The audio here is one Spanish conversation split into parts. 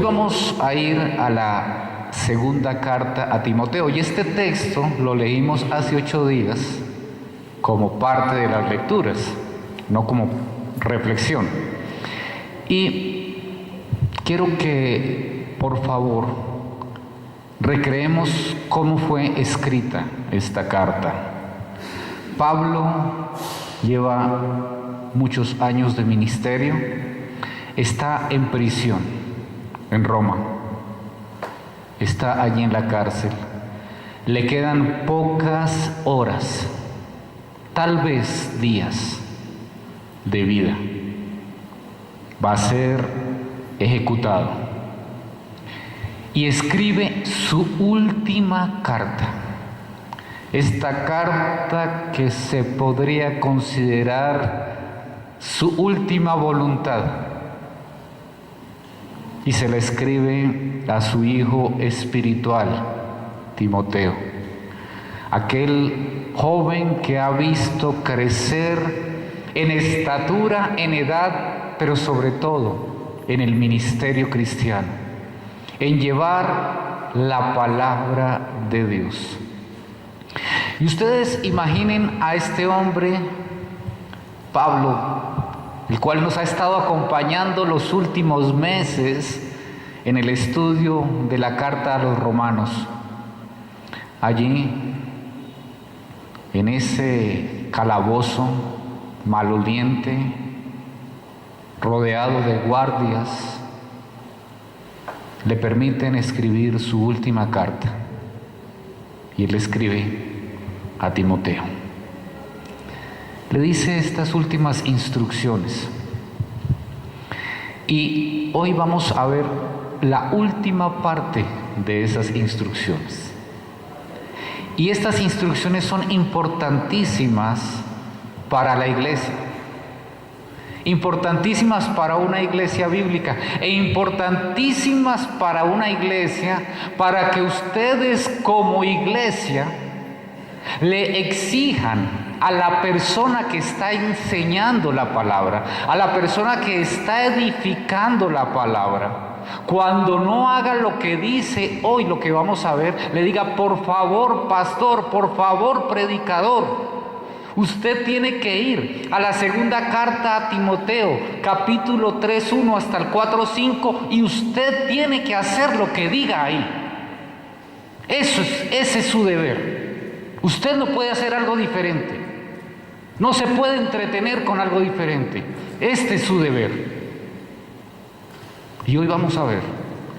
Hoy vamos a ir a la segunda carta a Timoteo, y este texto lo leímos hace 8 días como parte de las lecturas, no como reflexión. Y quiero que, por favor, recreemos cómo fue escrita esta carta. Pablo lleva muchos años de ministerio, está en prisión en Roma, está allí en la cárcel, le quedan pocas horas, tal vez días de vida. Va a ser ejecutado y escribe su última carta. Esta carta que se podría considerar su última voluntad, y se la escribe a su hijo espiritual, Timoteo, aquel joven que ha visto crecer en estatura, en edad, pero sobre todo en el ministerio cristiano, en llevar la palabra de Dios. Y ustedes imaginen a este hombre, Pablo, el cual nos ha estado acompañando los últimos meses en el estudio de la carta a los romanos. Allí, en ese calabozo maloliente, rodeado de guardias, le permiten escribir su última carta. Y él escribe a Timoteo. Le dice estas últimas instrucciones. Y hoy vamos a ver la última parte de esas instrucciones. Y estas instrucciones son importantísimas para la iglesia, importantísimas para una iglesia bíblica e importantísimas para una iglesia, para que ustedes como iglesia le exijan a la persona que está enseñando la palabra, a la persona que está edificando la palabra, cuando no haga lo que dice hoy, lo que vamos a ver, le diga: por favor, pastor, por favor, predicador, usted tiene que ir a la segunda carta a Timoteo, capítulo 3:1 hasta el 4:5, y usted tiene que hacer lo que diga ahí. Ese es su deber. Usted no puede hacer algo diferente. No se puede entretener con algo diferente. Este es su deber. Y hoy vamos a ver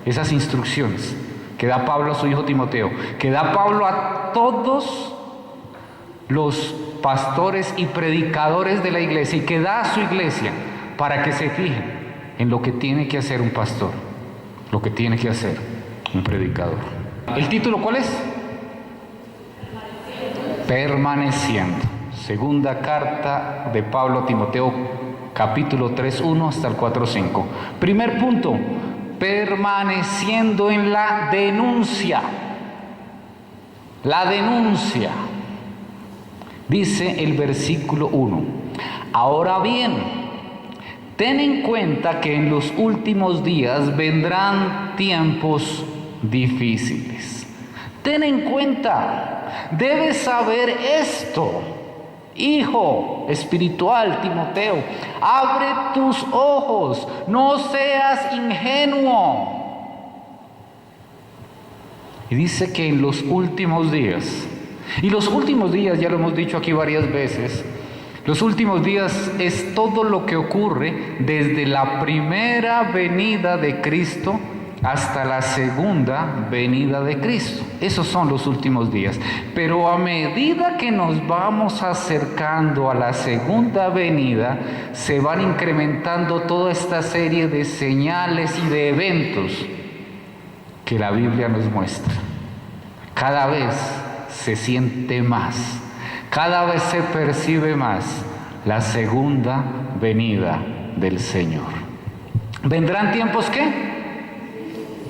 esas instrucciones que da Pablo a su hijo Timoteo, que da Pablo a todos los pastores y predicadores de la iglesia, y que da a su iglesia para que se fijen en lo que tiene que hacer un pastor, lo que tiene que hacer un predicador. ¿El título cuál es? Permaneciendo. Segunda carta de Pablo a Timoteo, capítulo 3:1 hasta el 4:5. Primer punto: permaneciendo en la denuncia. La denuncia. Dice el versículo 1: ahora bien, ten en cuenta que en los últimos días vendrán tiempos difíciles. Ten en cuenta, debes saber esto. Hijo espiritual Timoteo, abre tus ojos, no seas ingenuo. Y dice que en los últimos días, y los últimos días, ya lo hemos dicho aquí varias veces, los últimos días es todo lo que ocurre desde la primera venida de Cristo hasta la segunda venida de Cristo. Esos son los últimos días. Pero a medida que nos vamos acercando a la segunda venida, se van incrementando toda esta serie de señales y de eventos que la Biblia nos muestra. Cada vez se siente más, cada vez se percibe más la segunda venida del Señor. ¿Vendrán tiempos qué?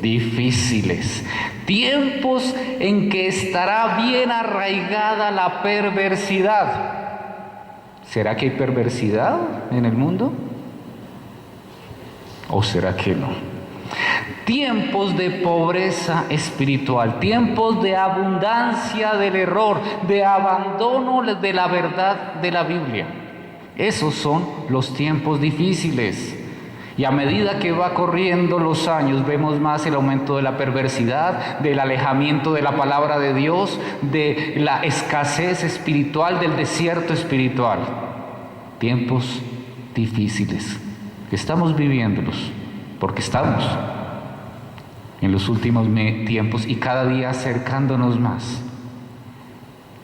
Difíciles, tiempos en que estará bien arraigada la perversidad. ¿Será que hay perversidad en el mundo? ¿O será que no? tiempos de pobreza espiritual, tiempos de abundancia del error, de abandono de la verdad de la Biblia. Esos son los tiempos difíciles. Y a medida que va corriendo los años, vemos más el aumento de la perversidad, del alejamiento de la palabra de Dios, de la escasez espiritual, del desierto espiritual. Tiempos difíciles. Estamos viviéndolos, porque estamos en los últimos tiempos y cada día acercándonos más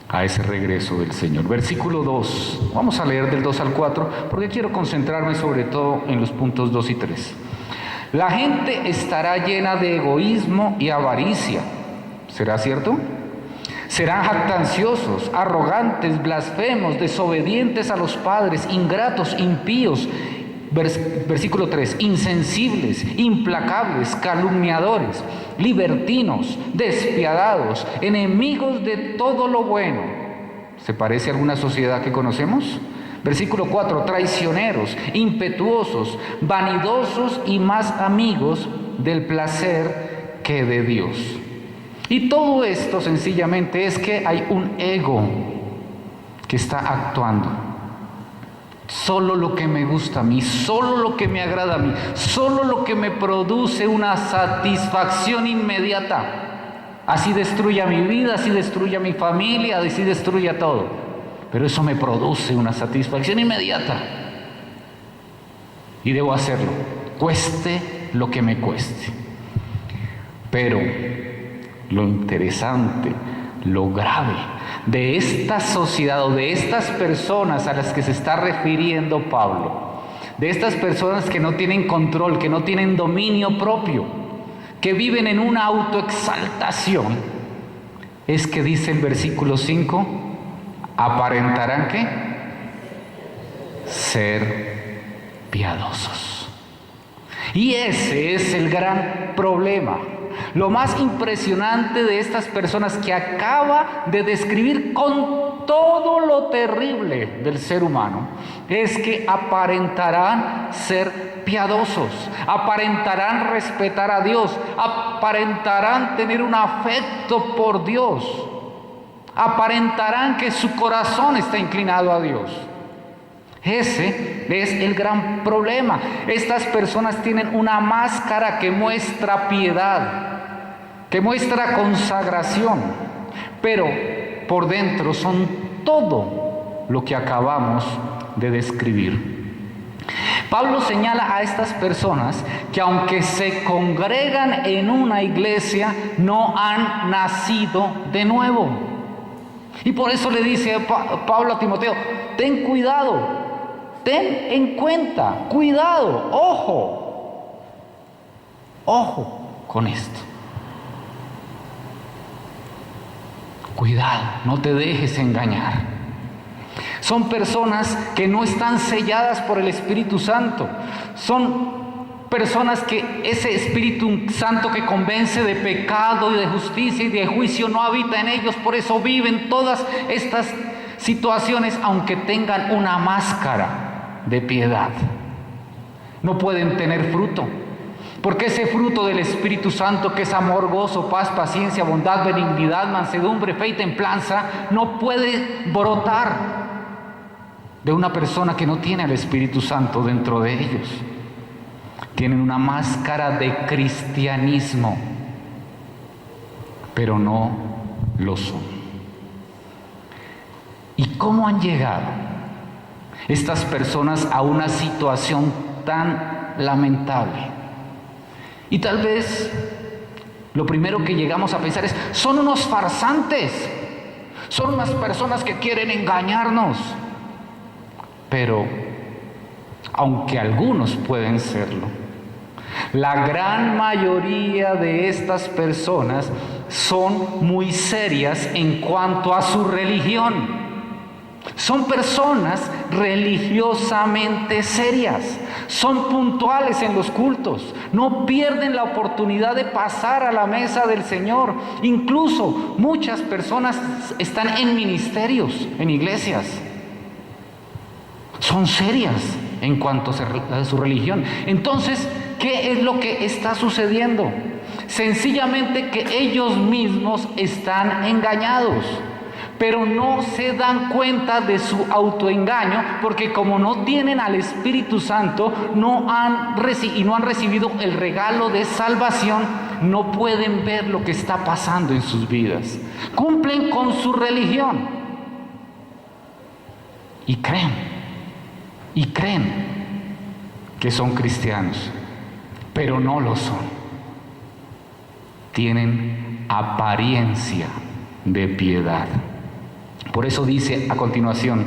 a ese regreso del Señor. Versículo 2, vamos a leer del 2 al 4, porque quiero concentrarme sobre todo en los puntos 2 y 3. La gente estará llena de egoísmo y avaricia. ¿Será cierto? Serán jactanciosos, arrogantes, blasfemos, desobedientes a los padres, ingratos, impíos. Versículo 3, insensibles, implacables, calumniadores, libertinos, despiadados, enemigos de todo lo bueno. ¿Se parece a alguna sociedad que conocemos? Versículo 4, traicioneros, impetuosos, vanidosos y más amigos del placer que de Dios. Y todo esto sencillamente es que hay un ego que está actuando. Solo lo que me gusta a mí, solo lo que me agrada a mí, solo lo que me produce una satisfacción inmediata. Así destruya mi vida, así destruya mi familia, así destruya todo. Pero eso me produce una satisfacción inmediata. Y debo hacerlo, cueste lo que me cueste. Pero lo interesante, lo grave de esta sociedad o de estas personas a las que se está refiriendo Pablo, de estas personas que no tienen control, que no tienen dominio propio, que viven en una autoexaltación, es que dice el versículo 5, aparentarán ¿qué? Ser piadosos. Y ese es el gran problema. Lo más impresionante de estas personas que acaba de describir con todo lo terrible del ser humano es que aparentarán ser piadosos, aparentarán respetar a Dios, aparentarán tener un afecto por Dios, aparentarán que su corazón está inclinado a Dios. Ese es el gran problema. Estas personas tienen una máscara que muestra piedad, que muestra consagración, pero por dentro son todo lo que acabamos de describir. Pablo señala a estas personas que aunque se congregan en una iglesia, no han nacido de nuevo. Y por eso le dice Pablo a Timoteo, ten cuidado. Ten en cuenta, cuidado, ojo con esto. Cuidado, no te dejes engañar. Son personas que no están selladas por el Espíritu Santo. Son personas que ese Espíritu Santo que convence de pecado y de justicia y de juicio no habita en ellos. Por eso viven todas estas situaciones aunque tengan una máscara de piedad. No pueden tener fruto, porque ese fruto del Espíritu Santo, que es amor, gozo, paz, paciencia, bondad, benignidad, mansedumbre, fe y templanza, no puede brotar de una persona que no tiene al Espíritu Santo dentro de ellos. Tienen una máscara de cristianismo, pero no lo son. ¿Y cómo han llegado estas personas a una situación tan lamentable? Y tal vez lo primero que llegamos a pensar es, son unos farsantes, son unas personas que quieren engañarnos. Pero, aunque algunos pueden serlo, la gran mayoría de estas personas son muy serias en cuanto a su religión. Son personas religiosamente serias, son puntuales en los cultos, no pierden la oportunidad de pasar a la mesa del Señor. Incluso muchas personas están en ministerios, en iglesias. Son serias en cuanto a su religión. Entonces, ¿qué es lo que está sucediendo? Sencillamente que ellos mismos están engañados, pero no se dan cuenta de su autoengaño, porque como no tienen al Espíritu Santo y no han recibido el regalo de salvación, no pueden ver lo que está pasando en sus vidas. Cumplen con su religión y creen que son cristianos, pero no lo son. Tienen apariencia de piedad. Por eso dice a continuación,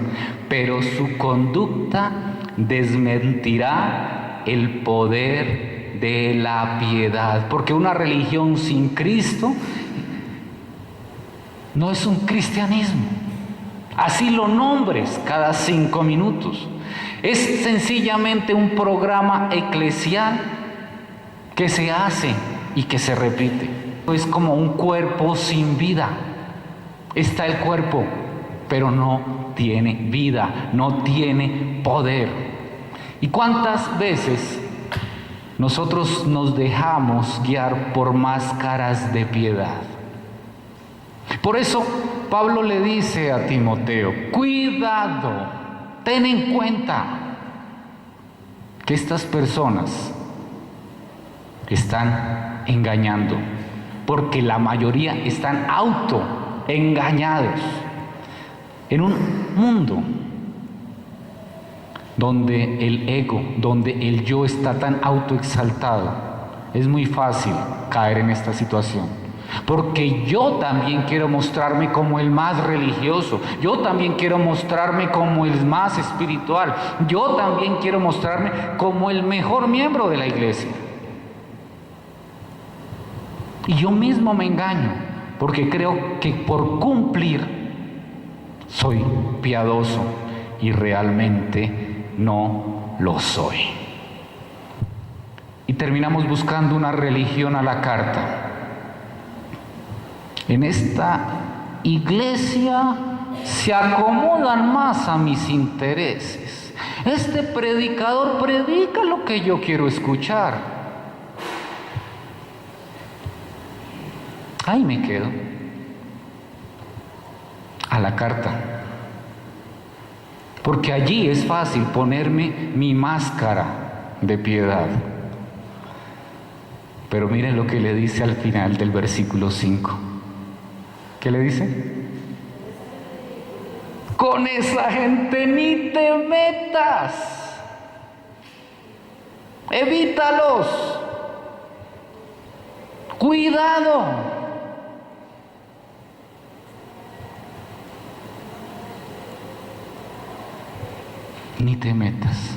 pero su conducta desmentirá el poder de la piedad. Porque una religión sin Cristo no es un cristianismo. Así lo nombres cada 5 minutos. Es sencillamente un programa eclesial que se hace y que se repite. Es como un cuerpo sin vida. Está el cuerpo, pero no tiene vida, no tiene poder. ¿Y cuántas veces nosotros nos dejamos guiar por máscaras de piedad? Por eso Pablo le dice a Timoteo, cuidado, ten en cuenta que estas personas están engañando, porque la mayoría están autoengañados en un mundo donde el ego, donde el yo está tan autoexaltado. Es muy fácil caer en esta situación, porque yo también quiero mostrarme como el más religioso, yo también quiero mostrarme como el más espiritual, yo también quiero mostrarme como el mejor miembro de la iglesia. Y yo mismo me engaño, porque creo que por cumplir soy piadoso y realmente no lo soy. Y terminamos buscando una religión a la carta. En esta iglesia se acomodan más a mis intereses. Este predicador predica lo que yo quiero escuchar. Ahí me quedo, a la carta, porque allí es fácil ponerme mi máscara de piedad. Pero miren lo que le dice al final del versículo 5. ¿Qué le dice? Con esa gente ni te metas, evítalos, cuidado. Ni te metas.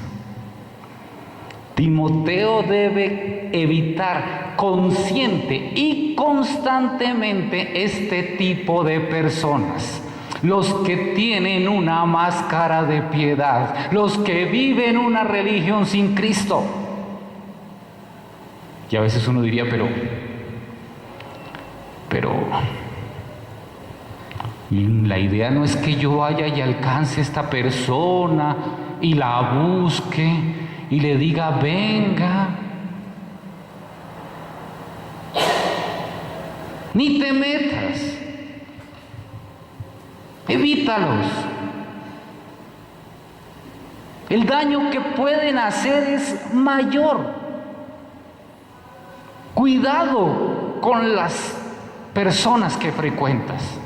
Timoteo debe evitar consciente y constantemente este tipo de personas. Los que tienen una máscara de piedad, los que viven una religión sin Cristo. Y a veces uno diría, pero la idea no es que yo vaya y alcance a esta persona y la busque y le diga, venga. Ni te metas. Evítalos. El daño que pueden hacer es mayor. Cuidado con las personas que frecuentas.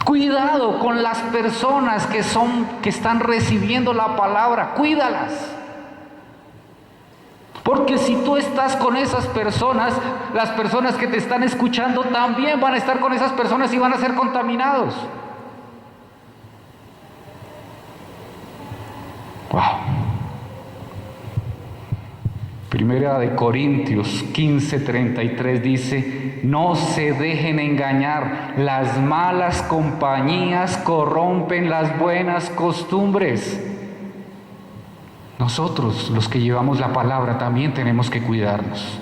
Cuidado con las personas que están recibiendo la palabra, cuídalas. Porque si tú estás con esas personas, las personas que te están escuchando también van a estar con esas personas y van a ser contaminados. Wow. Primera de Corintios 15:33 dice, no se dejen engañar, las malas compañías corrompen las buenas costumbres. Nosotros, los que llevamos la palabra, también tenemos que cuidarnos.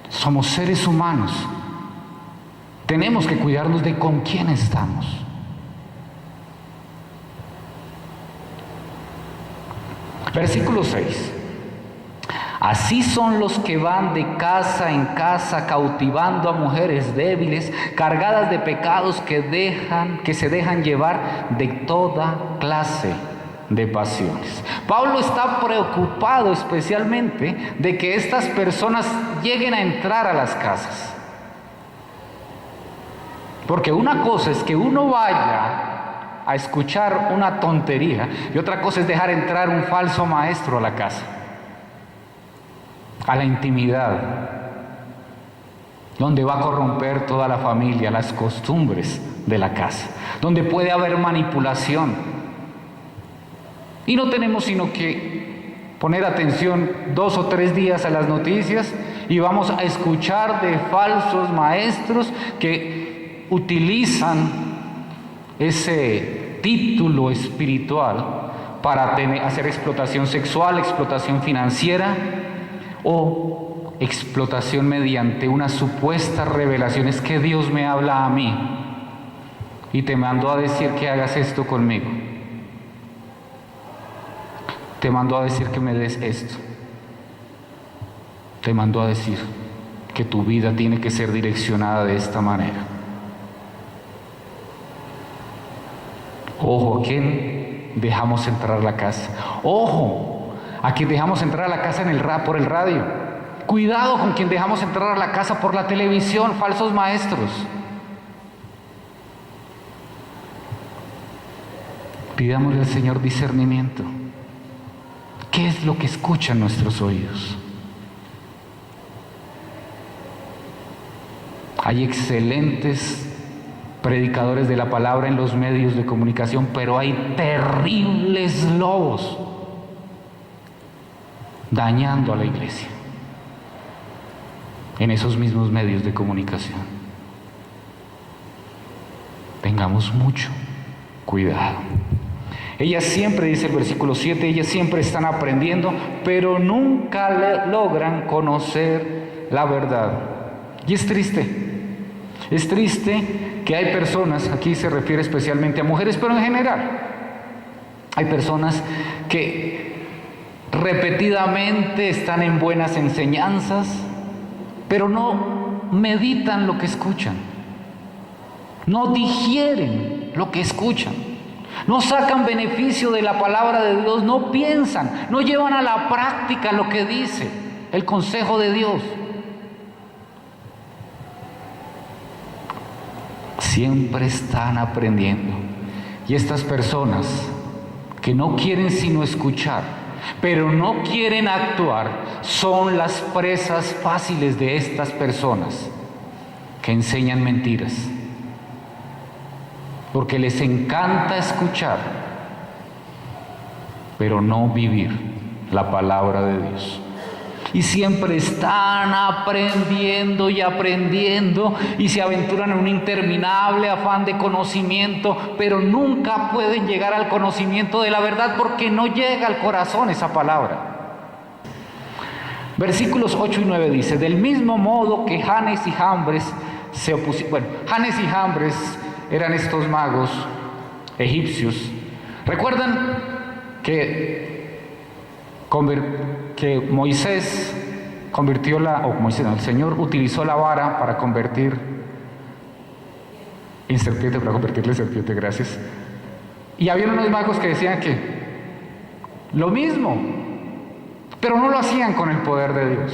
Somos seres humanos. Tenemos que cuidarnos de con quién estamos. Versículo 6. Así son los que van de casa en casa cautivando a mujeres débiles, cargadas de pecados que se dejan llevar de toda clase de pasiones. Pablo está preocupado especialmente de que estas personas lleguen a entrar a las casas. Porque una cosa es que uno vaya a escuchar una tontería y otra cosa es dejar entrar un falso maestro a la casa, a la intimidad, donde va a corromper toda la familia, las costumbres de la casa, donde puede haber manipulación. Y no tenemos sino que poner atención 2 o 3 días a las noticias y vamos a escuchar de falsos maestros que utilizan ese título espiritual para hacer explotación sexual, explotación financiera o explotación mediante una supuesta revelación. Es que Dios me habla a mí y te mandó a decir que hagas esto conmigo. Te mandó a decir que me des esto. Te mandó a decir que tu vida tiene que ser direccionada de esta manera. Ojo, ¿a quién dejamos entrar a la casa? Ojo, a quien dejamos entrar a la casa por el radio. Cuidado con quien dejamos entrar a la casa por la televisión, falsos maestros. Pidámosle al Señor discernimiento. ¿Qué es lo que escuchan nuestros oídos? Hay excelentes predicadores de la palabra en los medios de comunicación, pero hay terribles lobos dañando a la iglesia en esos mismos medios de comunicación. Tengamos mucho cuidado. Ellas siempre, dice el versículo 7, ellas siempre están aprendiendo, pero nunca logran conocer la verdad. Y es triste. Es triste que hay personas, aquí se refiere especialmente a mujeres, pero en general, hay personas que repetidamente están en buenas enseñanzas, pero no meditan lo que escuchan, no digieren lo que escuchan, no sacan beneficio de la palabra de Dios, no piensan, no llevan a la práctica lo que dice el consejo de Dios. Siempre están aprendiendo. Y estas personas que no quieren sino escuchar, pero no quieren actuar, son las presas fáciles de estas personas que enseñan mentiras. Porque les encanta escuchar, pero no vivir la palabra de Dios. Y siempre están aprendiendo y aprendiendo y se aventuran en un interminable afán de conocimiento, pero nunca pueden llegar al conocimiento de la verdad porque no llega al corazón esa palabra. Versículos 8 y 9 dice: del mismo modo que Janes y Jambres se opusieron. Bueno, Janes y Jambres eran estos magos egipcios. ¿Recuerdan que Moisés convirtió el Señor utilizó la vara para convertir en serpiente, para convertirle en serpiente, gracias? Y había unos magos que decían que lo mismo, pero no lo hacían con el poder de Dios.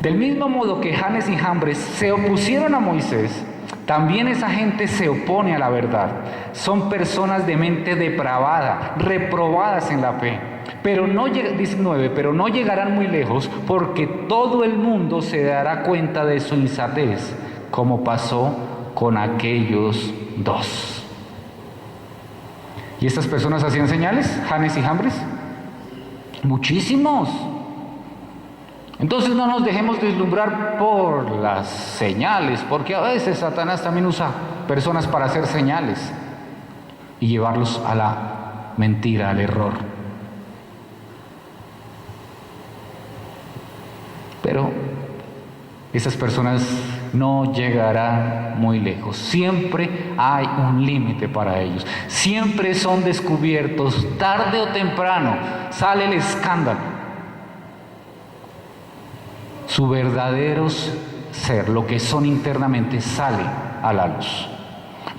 Del mismo modo que Janes y Jambres se opusieron a Moisés, también esa gente se opone a la verdad. Son personas de mente depravada, reprobadas en la fe. Pero no, 19, pero no llegarán muy lejos porque todo el mundo se dará cuenta de su insensatez, como pasó con aquellos dos. ¿Y estas personas hacían señales, Janes y Jambres? Muchísimos. Entonces no nos dejemos deslumbrar por las señales, porque a veces Satanás también usa personas para hacer señales y llevarlos a la mentira, al error. Pero esas personas no llegarán muy lejos. Siempre hay un límite para ellos. Siempre son descubiertos. Tarde o temprano sale el escándalo. Su verdadero ser, lo que son internamente, sale a la luz.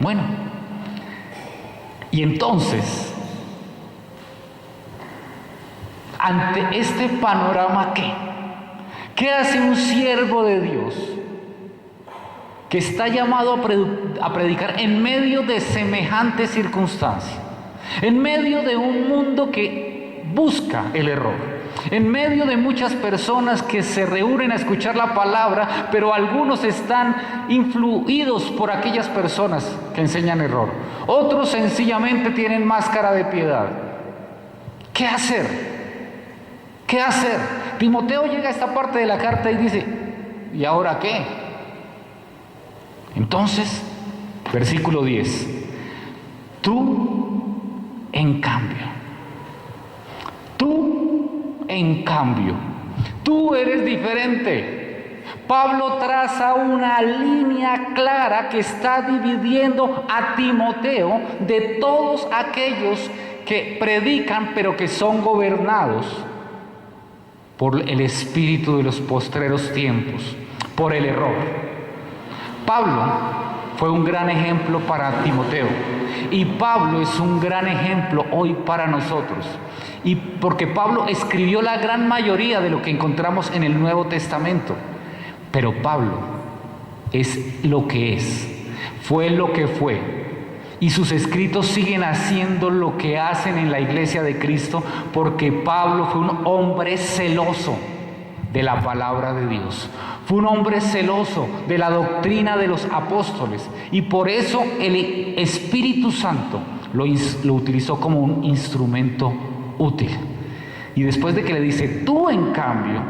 Bueno, y entonces, ante este panorama, ¿qué hace un siervo de Dios que está llamado a predicar en medio de semejante circunstancia? En medio de un mundo que busca el error, en medio de muchas personas que se reúnen a escuchar la palabra, pero algunos están influidos por aquellas personas que enseñan error. Otros sencillamente tienen máscara de piedad. ¿Qué hacer? ¿Qué hacer? Timoteo llega a esta parte de la carta y dice, ¿y ahora qué? Entonces, versículo 10. Tú, en cambio, tú eres diferente. Pablo traza una línea clara que está dividiendo a Timoteo de todos aquellos que predican pero que son gobernados por el espíritu de los postreros tiempos, por el error. Pablo fue un gran ejemplo para Timoteo y Pablo es un gran ejemplo hoy para nosotros. Y porque Pablo escribió la gran mayoría de lo que encontramos en el Nuevo Testamento. Pero Pablo es lo que es, fue lo que fue. Y sus escritos siguen haciendo lo que hacen en la iglesia de Cristo, porque Pablo fue un hombre celoso de la palabra de Dios. Fue un hombre celoso de la doctrina de los apóstoles. Y por eso el Espíritu Santo lo utilizó como un instrumento útil. Y después de que le dice, tú en cambio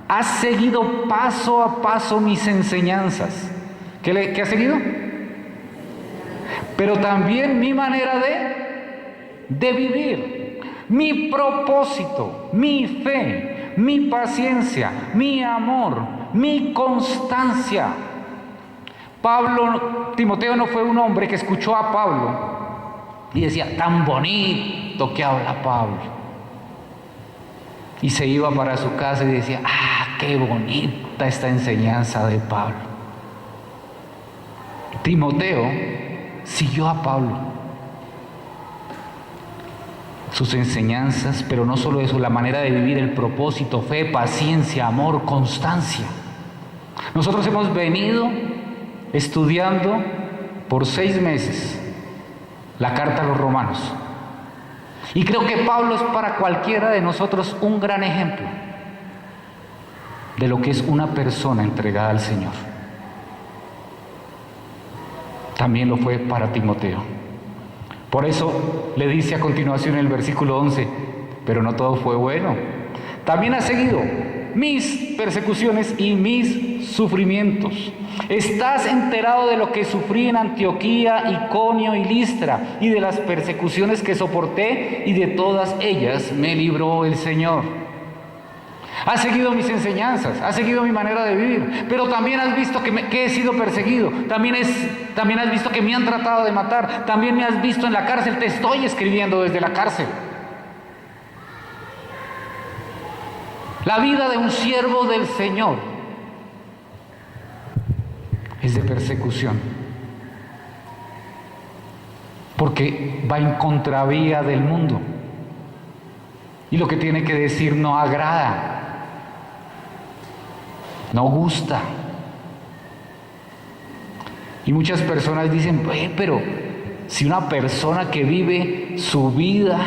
has seguido paso a paso mis enseñanzas. ¿Qué has seguido? Pero también mi manera de vivir, mi propósito, mi fe, mi paciencia, mi amor, mi constancia. Timoteo no fue un hombre que escuchó a Pablo y decía, tan bonito que habla Pablo. Y se iba para su casa y decía, qué bonita esta enseñanza de Pablo. Timoteo siguió a Pablo, sus enseñanzas, pero no solo eso, la manera de vivir, el propósito, fe, paciencia, amor, constancia. Nosotros hemos venido estudiando por 6 meses la carta a los Romanos. Y creo que Pablo es para cualquiera de nosotros un gran ejemplo de lo que es una persona entregada al Señor. También lo fue para Timoteo. Por eso le dice a continuación en el versículo 11, pero no todo fue bueno. También ha seguido mis persecuciones y mis sufrimientos. Estás enterado de lo que sufrí en Antioquía, Iconio y Listra, y de las persecuciones que soporté, y de todas ellas me libró el Señor. Has seguido mis enseñanzas, has seguido mi manera de vivir, pero también has visto que he sido perseguido, también has visto que me han tratado de matar, también me has visto en la cárcel, te estoy escribiendo desde la cárcel. La vida de un siervo del Señor es de persecución, porque va en contravía del mundo, y lo que tiene que decir no agrada, no gusta. Y muchas personas dicen, pero si una persona que vive su vida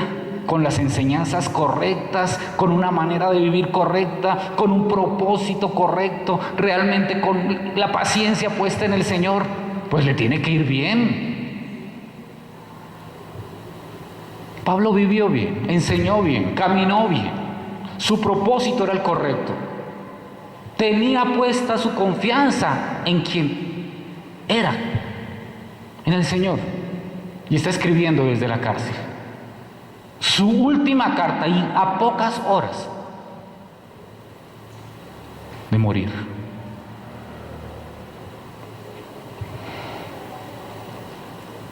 con las enseñanzas correctas, con una manera de vivir correcta, con un propósito correcto, realmente con la paciencia puesta en el Señor, pues le tiene que ir bien. Pablo vivió bien, enseñó bien, caminó bien, su propósito era el correcto. Tenía puesta su confianza en quien era, en el Señor, y está escribiendo desde la cárcel. Su última carta, y a pocas horas de morir.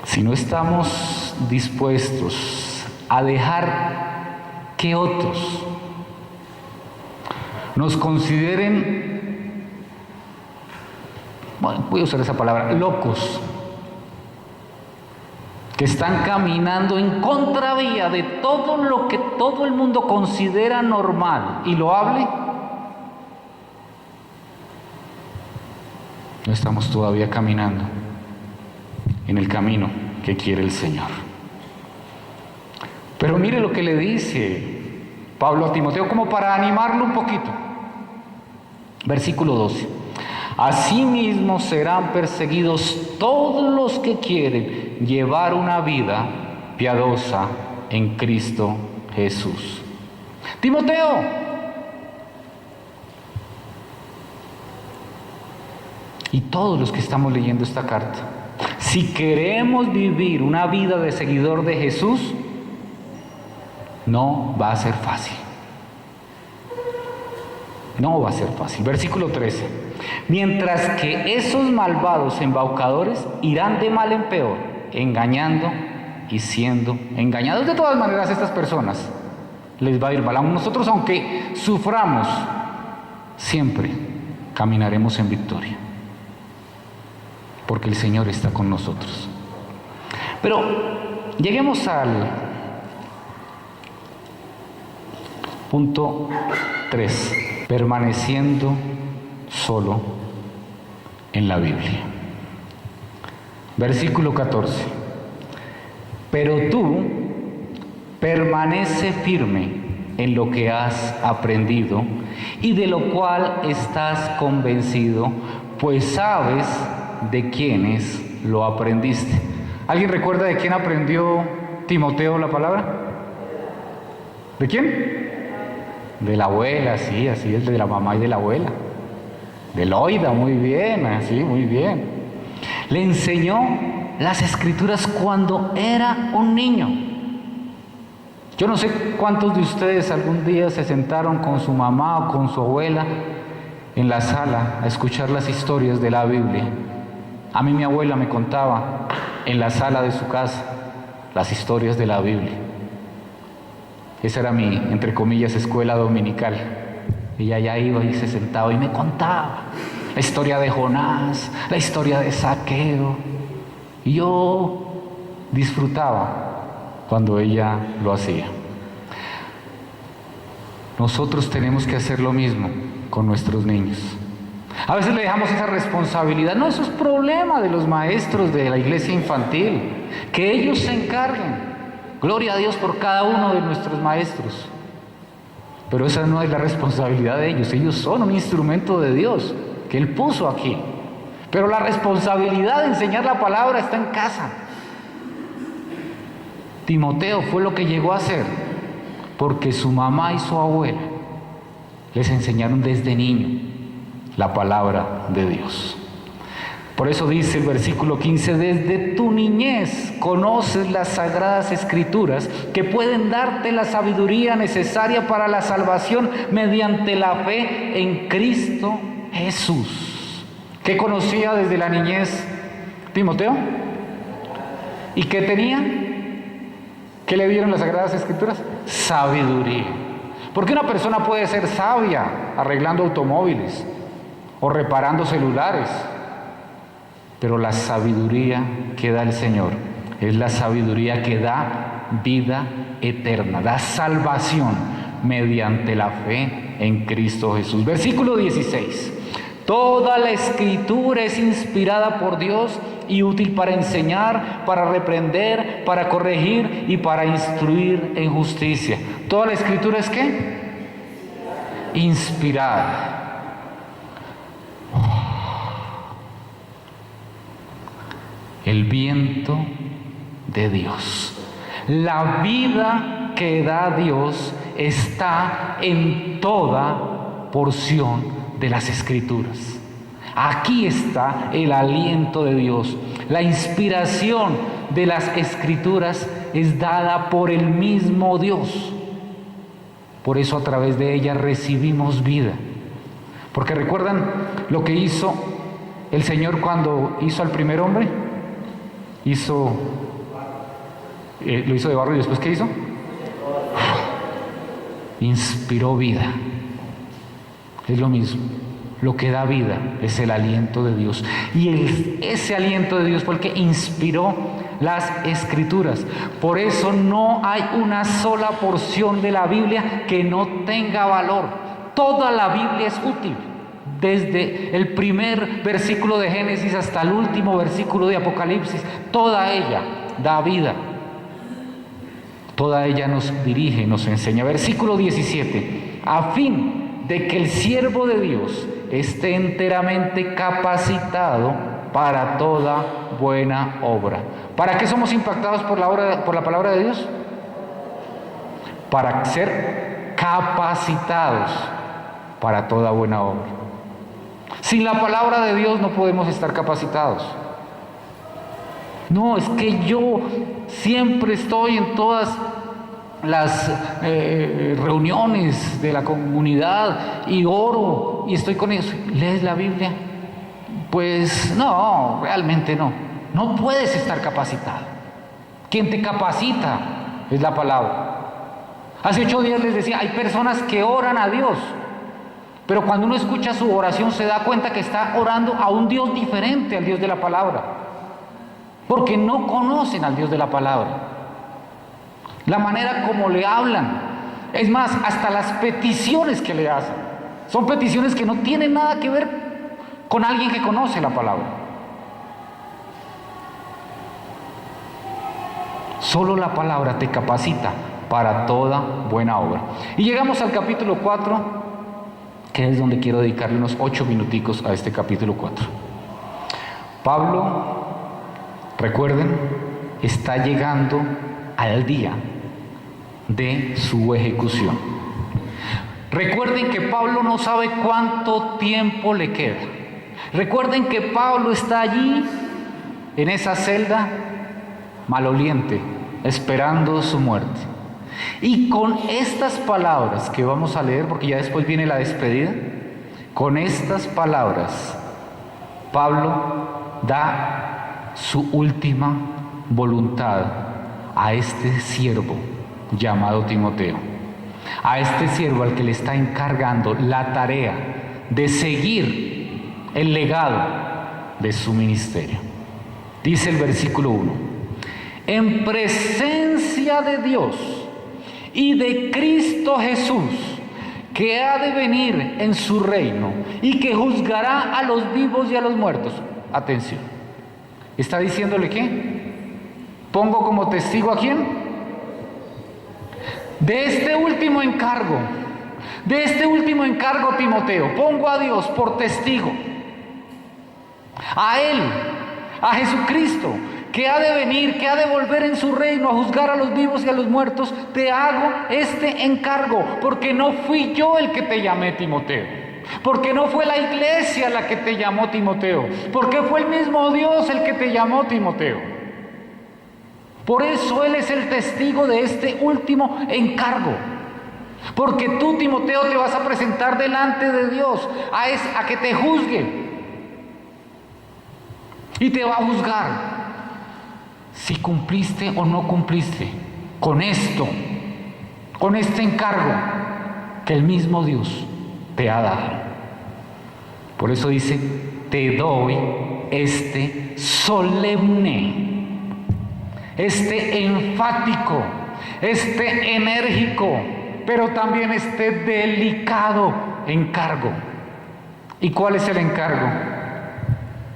si no estamos dispuestos a dejar que otros nos consideren, bueno, voy a usar esa palabra, locos, que están caminando en contravía de todo lo que todo el mundo considera normal y loable, no estamos todavía caminando en el camino que quiere el Señor. Pero mire lo que le dice Pablo a Timoteo, como para animarlo un poquito. Versículo 12. Asimismo serán perseguidos todos los que quieren llevar una vida piadosa en Cristo Jesús. Timoteo, y todos los que estamos leyendo esta carta, si queremos vivir una vida de seguidor de Jesús, no va a ser fácil. No va a ser fácil. Versículo 13. Mientras que esos malvados embaucadores irán de mal en peor, engañando y siendo engañados. De todas maneras, estas personas les va a ir mal. Nosotros, aunque suframos, siempre caminaremos en victoria, porque el Señor está con nosotros. Pero lleguemos al punto 3. Permaneciendo solo en la Biblia. Versículo 14. Pero tú permanece firme en lo que has aprendido y de lo cual estás convencido, pues sabes de quiénes lo aprendiste. ¿Alguien recuerda de quién aprendió Timoteo la palabra? ¿De quién? De la abuela, sí, así es, de la mamá y de la abuela. De Loida, muy bien, así, muy bien. Le enseñó las escrituras cuando era un niño. Yo no sé cuántos de ustedes algún día se sentaron con su mamá o con su abuela en la sala a escuchar las historias de la Biblia. A mí mi abuela me contaba en la sala de su casa las historias de la Biblia. Esa era mi, entre comillas, escuela dominical. Ella ya iba y se sentaba y me contaba la historia de Jonás, la historia de Zaqueo. Y yo disfrutaba cuando ella lo hacía. Nosotros tenemos que hacer lo mismo con nuestros niños. A veces le dejamos esa responsabilidad. No, eso es problema de los maestros de la iglesia infantil. Que ellos se encarguen. Gloria a Dios por cada uno de nuestros maestros. Pero esa no es la responsabilidad de ellos. Ellos son un instrumento de Dios que Él puso aquí. Pero la responsabilidad de enseñar la palabra está en casa. Timoteo fue lo que llegó a hacer porque su mamá y su abuela les enseñaron desde niño la palabra de Dios. Por eso dice el versículo 15, desde tu niñez conoces las sagradas escrituras que pueden darte la sabiduría necesaria para la salvación mediante la fe en Cristo Jesús. ¿Qué conocía desde la niñez Timoteo? ¿Y qué tenía? ¿Qué le dieron las sagradas escrituras? Sabiduría. Porque una persona puede ser sabia arreglando automóviles o reparando celulares, pero la sabiduría que da el Señor es la sabiduría que da vida eterna, da salvación mediante la fe en Cristo Jesús. Versículo 16. Toda la escritura es inspirada por Dios y útil para enseñar, para reprender, para corregir y para instruir en justicia. ¿Toda la escritura es qué? Inspirada. El viento de Dios. La vida que da Dios está en toda porción de las escrituras. Aquí está el aliento de Dios. La inspiración de las escrituras es dada por el mismo Dios. Por eso a través de ella recibimos vida. Porque ¿recuerdan lo que hizo el Señor cuando hizo al primer hombre? lo hizo de barro y después ¿qué hizo? Inspiró vida. Es lo mismo. Lo que da vida es el aliento de Dios. Y ese aliento de Dios fue el que inspiró las Escrituras. Por eso no hay una sola porción de la Biblia que no tenga valor. Toda la Biblia es útil. Desde el primer versículo de Génesis hasta el último versículo de Apocalipsis, toda ella da vida. Toda ella nos dirige, nos enseña. Versículo 17. A fin de que el siervo de Dios esté enteramente capacitado para toda buena obra. ¿Para qué somos impactados por la palabra de Dios? Para ser capacitados para toda buena obra. Sin la palabra de Dios no podemos estar capacitados. No, es que yo siempre estoy en todas las reuniones de la comunidad y oro y estoy con ellos. ¿Lees la Biblia? Pues no, realmente no. No puedes estar capacitado. Quien te capacita es la palabra. Hace 8 días les decía, hay personas que oran a Dios, pero cuando uno escucha su oración se da cuenta que está orando a un Dios diferente al Dios de la palabra, porque no conocen al Dios de la palabra. La manera como le hablan, es más, hasta las peticiones que le hacen, son peticiones que no tienen nada que ver con alguien que conoce la palabra. Solo la palabra te capacita para toda buena obra. Y llegamos al capítulo 4, que es donde quiero dedicarle unos 8 minuticos a este capítulo 4. Pablo, recuerden, está llegando al día de su ejecución. Recuerden que Pablo no sabe cuánto tiempo le queda. Recuerden que Pablo está allí, en esa celda maloliente, esperando su muerte. Y con estas palabras que vamos a leer, porque ya después viene la despedida, con estas palabras Pablo da su última voluntad a este siervo llamado Timoteo, a este siervo al que le está encargando la tarea de seguir el legado de su ministerio. Dice el versículo 1: en presencia de Dios y de Cristo Jesús, que ha de venir en su reino y que juzgará a los vivos y a los muertos. Atención, está diciéndole ¿qué? Pongo como testigo ¿a quién? De este último encargo, Timoteo, pongo a Dios por testigo, a Él, a Jesucristo, que ha de venir, que ha de volver en su reino a juzgar a los vivos y a los muertos. Te hago este encargo, porque no fui yo el que te llamé, Timoteo, porque no fue la iglesia la que te llamó, Timoteo, porque fue el mismo Dios el que te llamó, Timoteo. Por eso Él es el testigo de este último encargo, porque tú, Timoteo, te vas a presentar delante de Dios a que te juzgue, y te va a juzgar si cumpliste o no cumpliste con esto, con este encargo que el mismo Dios te ha dado. Por eso dice: te doy este solemne, este enfático, este enérgico, pero también este delicado encargo. ¿Y cuál es el encargo?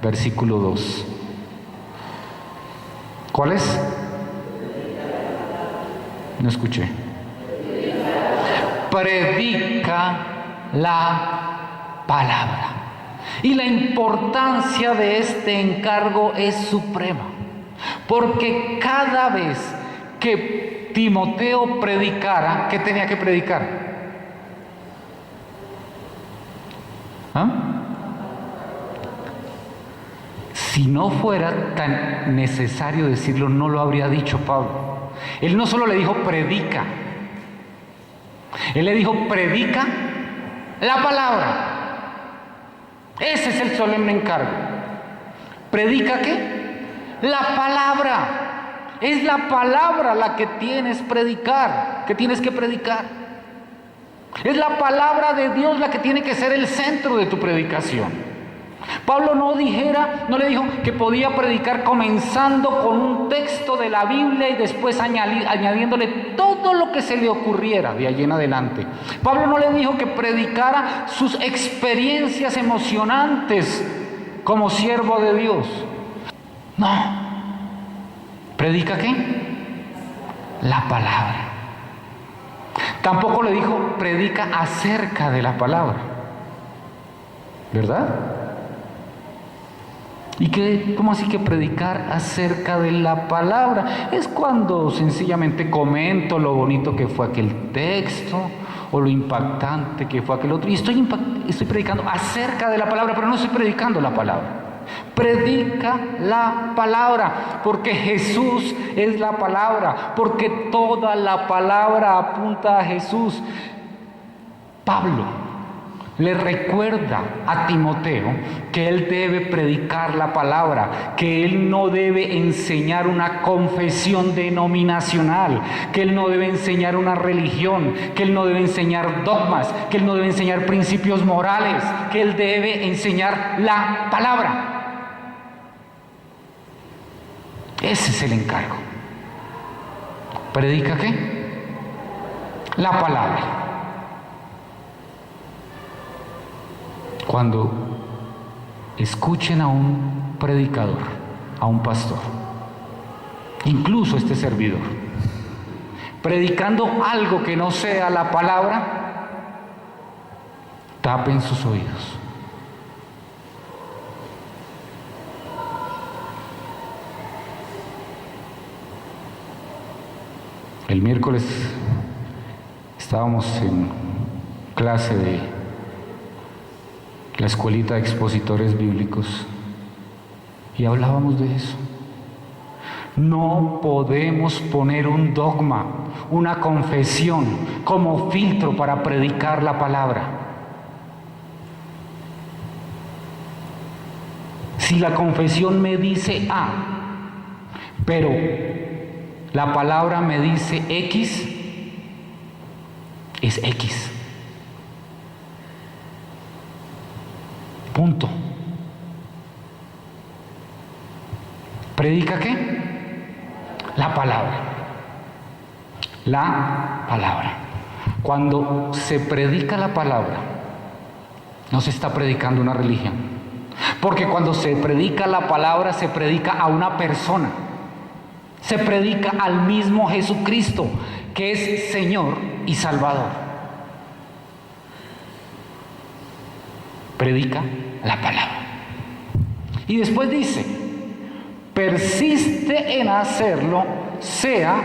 Versículo 2. ¿Cuál es? No escuché. Predica la palabra. Y la importancia de este encargo es suprema, porque cada vez que Timoteo predicara, ¿qué tenía que predicar? Si no fuera tan necesario decirlo, no lo habría dicho Pablo. Él no solo le dijo predica, él le dijo predica la palabra. Ese es el solemne encargo. ¿Predica qué? La palabra. Es la palabra la que tienes que predicar. Es la palabra de Dios la que tiene que ser el centro de tu predicación. Pablo no le dijo que podía predicar comenzando con un texto de la Biblia y después añadiéndole todo lo que se le ocurriera de allí en adelante. Pablo no le dijo que predicara sus experiencias emocionantes como siervo de Dios. No. ¿Predica qué? La palabra. Tampoco le dijo predica acerca de la palabra. ¿Verdad? ¿Y cómo así que predicar acerca de la palabra? Es cuando sencillamente comento lo bonito que fue aquel texto o lo impactante que fue aquel otro. Y estoy predicando acerca de la palabra, pero no estoy predicando la palabra. Predica la palabra, porque Jesús es la palabra, porque toda la palabra apunta a Jesús. Pablo le recuerda a Timoteo que él debe predicar la palabra, que él no debe enseñar una confesión denominacional, que él no debe enseñar una religión, que él no debe enseñar dogmas, que él no debe enseñar principios morales, que él debe enseñar la palabra. Ese es el encargo. ¿Predica qué? La palabra. Cuando escuchen a un predicador, a un pastor, incluso este servidor, predicando algo que no sea la palabra, tapen sus oídos. El miércoles estábamos en clase de la escuelita de expositores bíblicos y hablábamos de eso. No podemos poner un dogma, una confesión como filtro para predicar la palabra. Si la confesión me dice A, pero la palabra me dice X, es X. Punto. ¿Predica qué? La palabra. La palabra. Cuando se predica la palabra, no se está predicando una religión. Porque cuando se predica la palabra, se predica a una persona. Se predica al mismo Jesucristo, que es Señor y Salvador. Predica la palabra. Y después dice, persiste en hacerlo, sea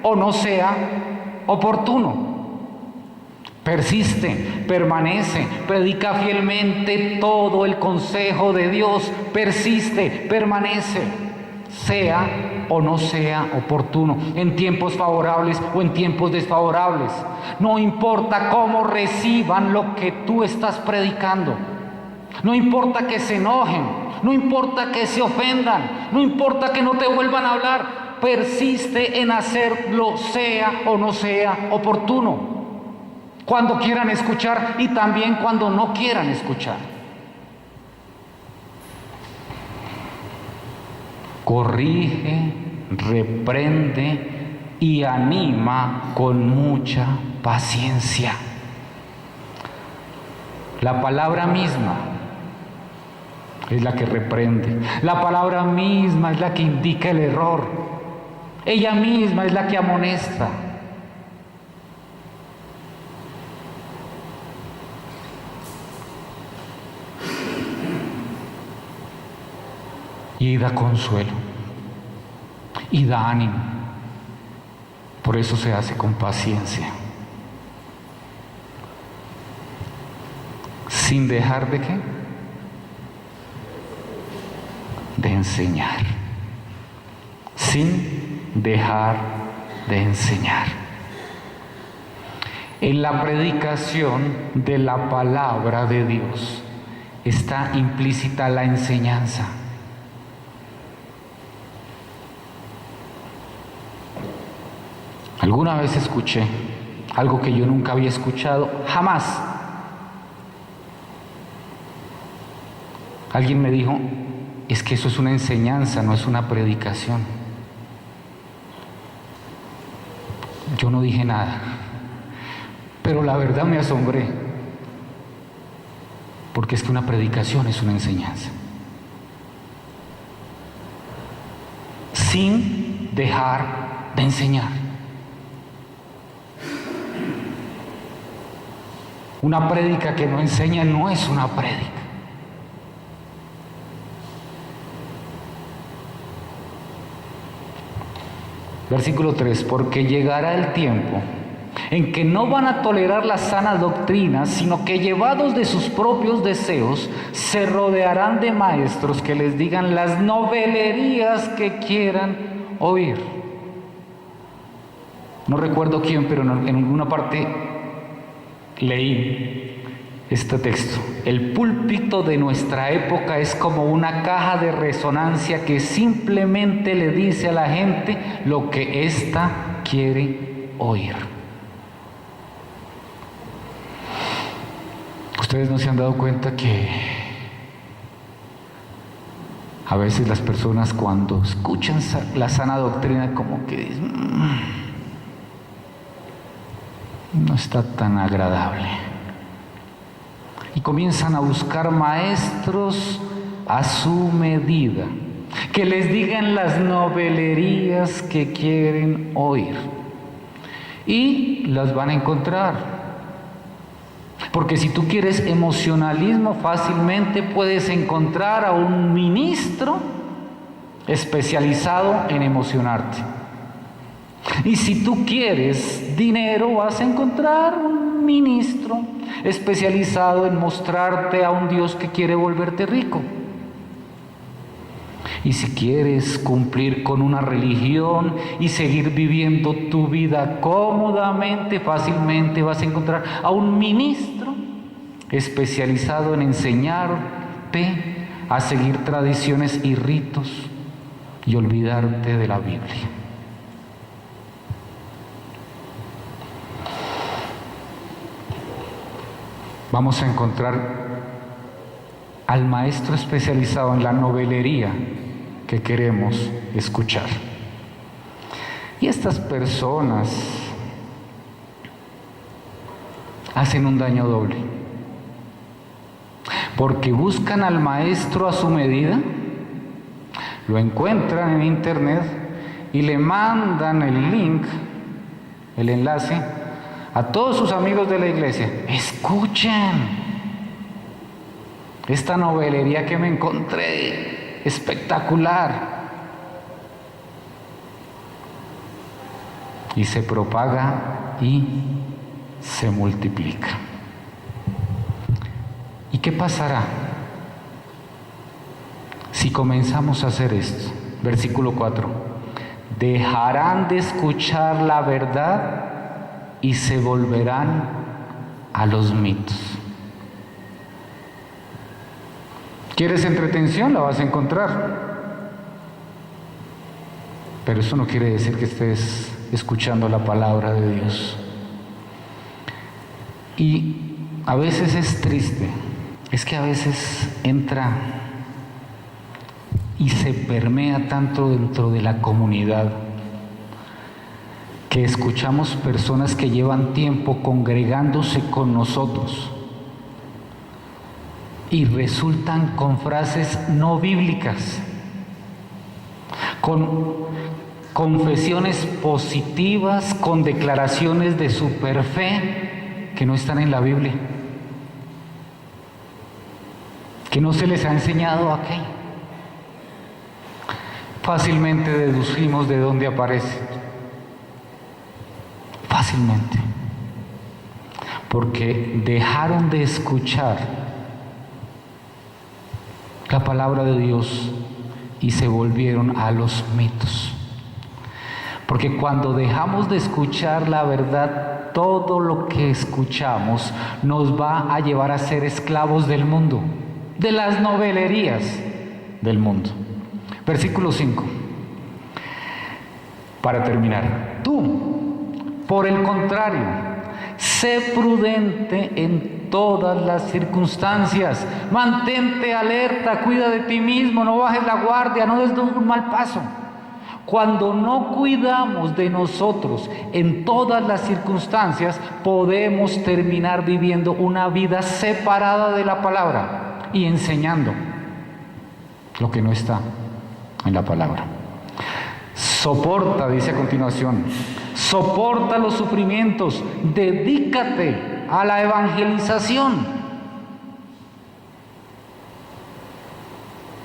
o no sea oportuno. Persiste, permanece, predica fielmente todo el consejo de Dios. Persiste, permanece, sea o no sea oportuno, en tiempos favorables o en tiempos desfavorables. No importa cómo reciban lo que tú estás predicando. No importa que se enojen, no importa que se ofendan, no importa que no te vuelvan a hablar. Persiste en hacerlo, sea o no sea oportuno. Cuando quieran escuchar y también cuando no quieran escuchar. Corrige, reprende y anima con mucha paciencia. La palabra misma es la que reprende. La palabra misma es la que indica el error. Ella misma es la que amonesta. Y da consuelo, y da ánimo. Por eso se hace con paciencia. Sin dejar de ¿qué? De enseñar. Sin dejar de enseñar. En la predicación de la palabra de Dios está implícita la enseñanza. Alguna vez escuché algo que yo nunca había escuchado, jamás. Alguien me dijo, es que eso es una enseñanza, no es una predicación. Yo no dije nada, pero la verdad me asombré, porque es que una predicación es una enseñanza. Sin dejar de enseñar. Una prédica que no enseña no es una prédica. Versículo 3, porque llegará el tiempo en que no van a tolerar la sana doctrina, sino que llevados de sus propios deseos, se rodearán de maestros que les digan las novelerías que quieran oír. No recuerdo quién, pero en alguna parte leí este texto. El púlpito de nuestra época es como una caja de resonancia que simplemente le dice a la gente lo que ésta quiere oír. Ustedes no se han dado cuenta que a veces las personas cuando escuchan la sana doctrina como que dicen, no está tan agradable. Y comienzan a buscar maestros a su medida, que les digan las novelerías que quieren oír. Y las van a encontrar. Porque si tú quieres emocionalismo, fácilmente puedes encontrar a un ministro especializado en emocionarte. Y si tú quieres dinero, vas a encontrar un ministro especializado en mostrarte a un Dios que quiere volverte rico. Y si quieres cumplir con una religión y seguir viviendo tu vida cómodamente, fácilmente vas a encontrar a un ministro especializado en enseñarte a seguir tradiciones y ritos y olvidarte de la Biblia. Vamos a encontrar al maestro especializado en la novelería que queremos escuchar. Y estas personas hacen un daño doble, porque buscan al maestro a su medida, lo encuentran en internet y le mandan el link, el enlace, a todos sus amigos de la iglesia. Escuchen esta novelería que me encontré, espectacular. Y se propaga y se multiplica. ¿Y qué pasará si comenzamos a hacer esto? Versículo 4. Dejarán de escuchar la verdad y se volverán a los mitos. ¿Quieres entretención? La vas a encontrar. Pero eso no quiere decir que estés escuchando la palabra de Dios. Y a veces es triste, es que a veces entra y se permea tanto dentro de la comunidad que escuchamos personas que llevan tiempo congregándose con nosotros y resultan con frases no bíblicas, con confesiones positivas, con declaraciones de superfe que no están en la Biblia, que no se les ha enseñado aquello. Fácilmente deducimos de dónde aparece. Fácilmente. Porque dejaron de escuchar la palabra de Dios y se volvieron a los mitos. Porque cuando dejamos de escuchar la verdad, todo lo que escuchamos nos va a llevar a ser esclavos del mundo, de las novelerías del mundo. Versículo 5. Para terminar, tú Por el contrario, sé prudente en todas las circunstancias. Mantente alerta, cuida de ti mismo, no bajes la guardia, no des un mal paso. Cuando no cuidamos de nosotros en todas las circunstancias, podemos terminar viviendo una vida separada de la palabra y enseñando lo que no está en la palabra. Soporta, dice a continuación, soporta los sufrimientos, dedícate a la evangelización.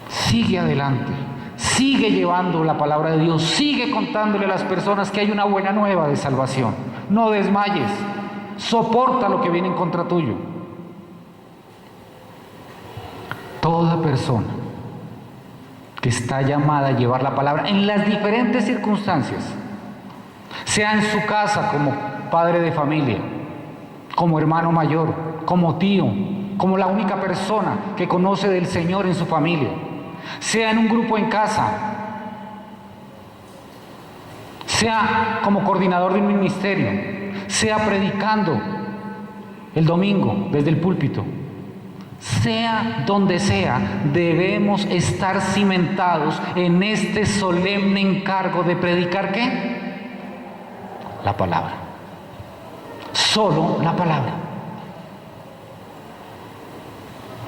Sigue adelante, sigue llevando la palabra de Dios, sigue contándole a las personas que hay una buena nueva de salvación. No desmayes, soporta lo que viene en contra tuyo. Toda persona que está llamada a llevar la palabra en las diferentes circunstancias, sea en su casa como padre de familia, como hermano mayor, como tío, como la única persona que conoce del Señor en su familia, sea en un grupo en casa, sea como coordinador de un ministerio, sea predicando el domingo desde el púlpito, sea donde sea, debemos estar cimentados en este solemne encargo de predicar ¿qué? La palabra. Solo la palabra.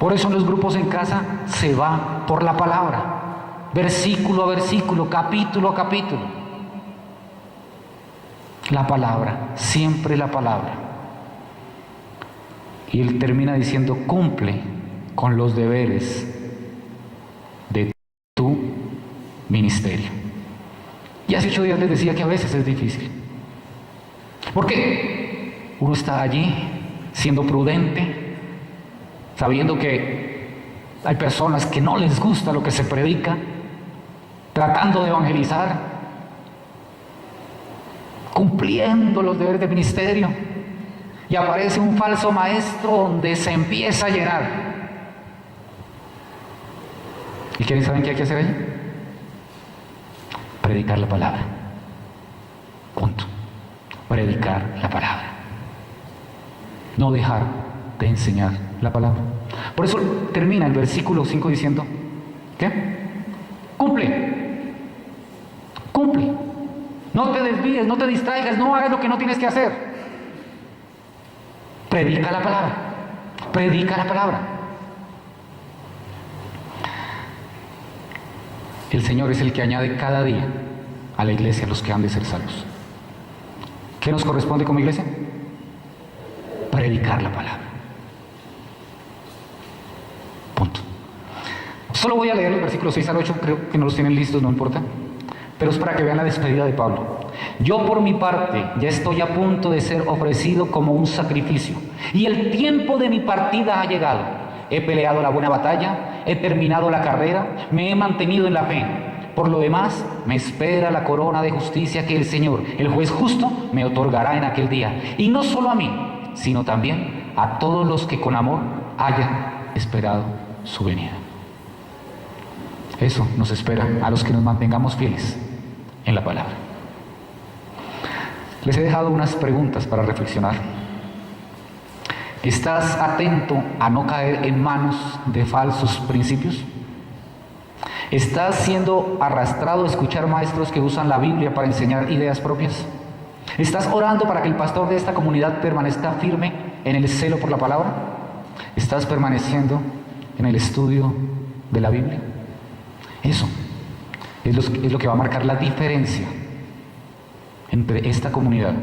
Por eso en los grupos en casa se va por la palabra, versículo a versículo, capítulo a capítulo. La palabra, siempre la palabra. Y él termina diciendo, cumple con los deberes de tu ministerio. Y hace 8 días les decía que a veces es difícil. Porque uno está allí siendo prudente, sabiendo que hay personas que no les gusta lo que se predica, tratando de evangelizar, cumpliendo los deberes de ministerio. Y aparece un falso maestro donde se empieza a llenar. ¿Y quiénes saben qué hay que hacer allí? Predicar la palabra. Punto. Predicar la palabra. No dejar de enseñar la palabra. Por eso termina el versículo 5 diciendo, ¿qué? Cumple. Cumple. No te desvíes, no te distraigas, no hagas lo que no tienes que hacer. Predica la palabra, predica la palabra. El Señor es el que añade cada día a la iglesia los que han de ser salvos. ¿Qué nos corresponde como iglesia? Predicar la palabra. Punto. Solo voy a leer los versículos 6 al 8, creo que no los tienen listos, no importa. Pero es para que vean la despedida de Pablo. Yo por mi parte ya estoy a punto de ser ofrecido como un sacrificio y el tiempo de mi partida ha llegado. He peleado la buena batalla, he terminado la carrera, me he mantenido en la fe. Por lo demás, me espera la corona de justicia que el Señor, el juez justo, me otorgará en aquel día. Y no solo a mí, sino también a todos los que con amor hayan esperado su venida. Eso nos espera a los que nos mantengamos fieles en la palabra. Les he dejado unas preguntas para reflexionar. ¿Estás atento a no caer en manos de falsos principios? ¿Estás siendo arrastrado a escuchar maestros que usan la Biblia para enseñar ideas propias? ¿Estás orando para que el pastor de esta comunidad permanezca firme en el celo por la palabra? ¿Estás permaneciendo en el estudio de la Biblia? Eso es lo que va a marcar la diferencia entre esta comunidad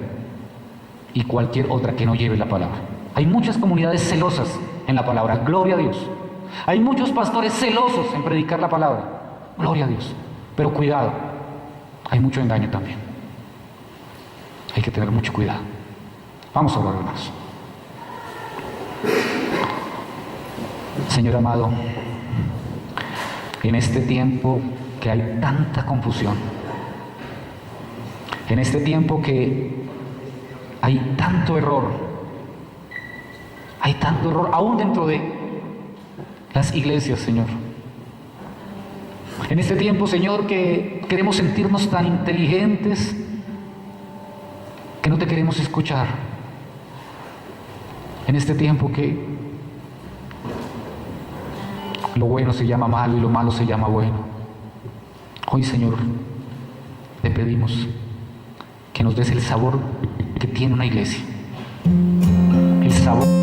y cualquier otra que no lleve la palabra. Hay muchas comunidades celosas en la palabra, gloria a Dios. Hay muchos pastores celosos en predicar la palabra, gloria a Dios. Pero cuidado, hay mucho engaño también. Hay que tener mucho cuidado. Vamos a orar, hermanos. Señor amado, en este tiempo que hay tanta confusión, en este tiempo que hay tanto error aún dentro de las iglesias, Señor. En este tiempo, Señor, que queremos sentirnos tan inteligentes, que no te queremos escuchar. En este tiempo que lo bueno se llama malo y lo malo se llama bueno. Hoy, Señor, te pedimos que nos des el sabor que tiene una iglesia. El sabor